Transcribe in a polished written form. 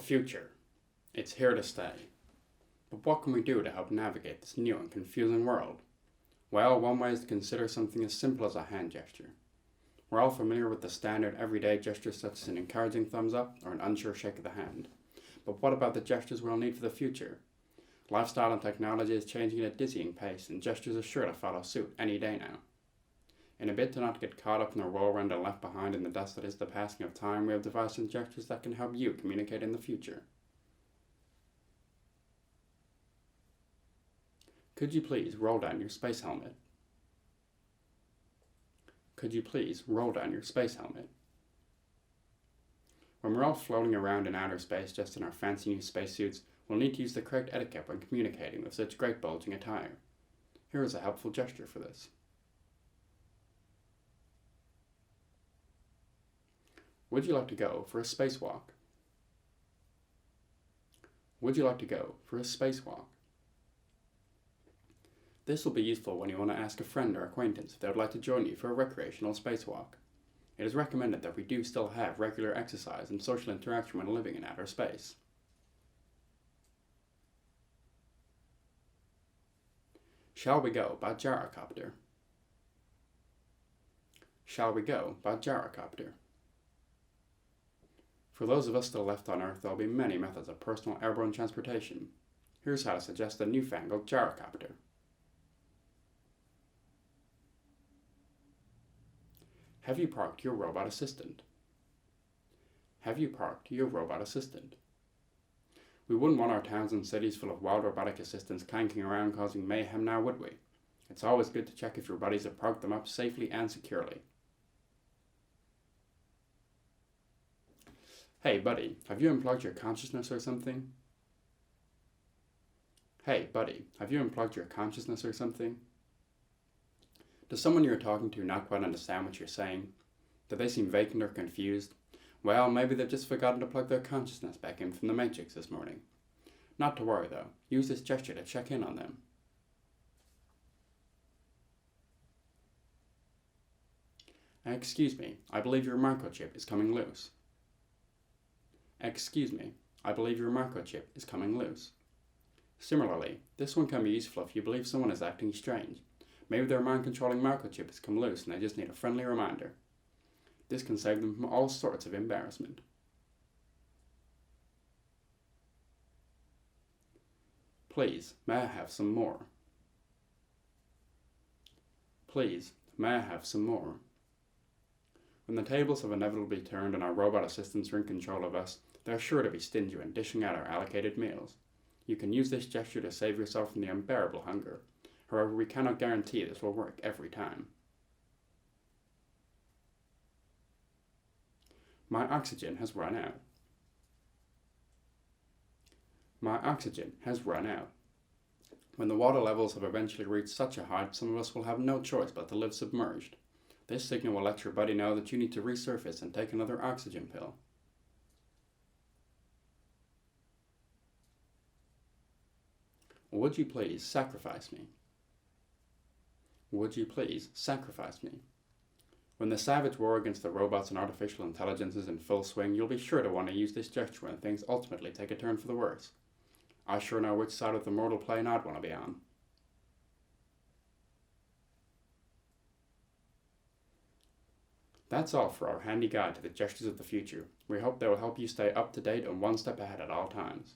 future. It's here to stay. But what can we do to help navigate this new and confusing world? Well, one way is to consider something as simple as a hand gesture. We're all familiar with the standard everyday gestures such as an encouraging thumbs up or an unsure shake of the hand. But what about the gestures we'll need for the future? Lifestyle and technology is changing at a dizzying pace, and gestures are sure to follow suit any day now. In a bid to not get caught up in the whirlwind and left behind in the dust that is the passing of time, we have devised some gestures that can help you communicate in the future. Could you please roll down your space helmet? Could you please roll down your space helmet? When we're all floating around in outer space just in our fancy new spacesuits, we'll need to use the correct etiquette when communicating with such great bulging attire. Here is a helpful gesture for this. Would you like to go for a spacewalk? Would you like to go for a spacewalk? This will be useful when you want to ask a friend or acquaintance if they would like to join you for a recreational spacewalk. It is recommended that we do still have regular exercise and social interaction when living in outer space. Shall we go by gyrocopter? Shall we go by gyrocopter? For those of us still left on Earth, there will be many methods of personal airborne transportation. Here's how to suggest a newfangled gyrocopter. Have you parked your robot assistant? Have you parked your robot assistant? We wouldn't want our towns and cities full of wild robotic assistants clanking around causing mayhem now, would we? It's always good to check if your buddies have parked them up safely and securely. Hey buddy, have you unplugged your consciousness or something? Hey buddy, have you unplugged your consciousness or something? Does someone you're talking to not quite understand what you're saying? Do they seem vacant or confused? Well, maybe they've just forgotten to plug their consciousness back in from the Matrix this morning. Not to worry though, use this gesture to check in on them. Excuse me, I believe your microchip is coming loose. Excuse me, I believe your microchip is coming loose. Similarly, this one can be useful if you believe someone is acting strange. Maybe their mind-controlling microchip has come loose and they just need a friendly reminder. This can save them from all sorts of embarrassment. Please, may I have some more? Please, may I have some more? When the tables have inevitably turned and our robot assistants are in control of us, they are sure to be stingy when dishing out our allocated meals. You can use this gesture to save yourself from the unbearable hunger. However, we cannot guarantee this will work every time. My oxygen has run out. My oxygen has run out. When the water levels have eventually reached such a height, some of us will have no choice but to live submerged. This signal will let your buddy know that you need to resurface and take another oxygen pill. Would you please sacrifice me? Would you please sacrifice me? When the savage war against the robots and artificial intelligence is in full swing, you'll be sure to want to use this gesture when things ultimately take a turn for the worse. I sure know which side of the mortal plane I'd want to be on. That's all for our handy guide to the gestures of the future. We hope they will help you stay up to date and one step ahead at all times.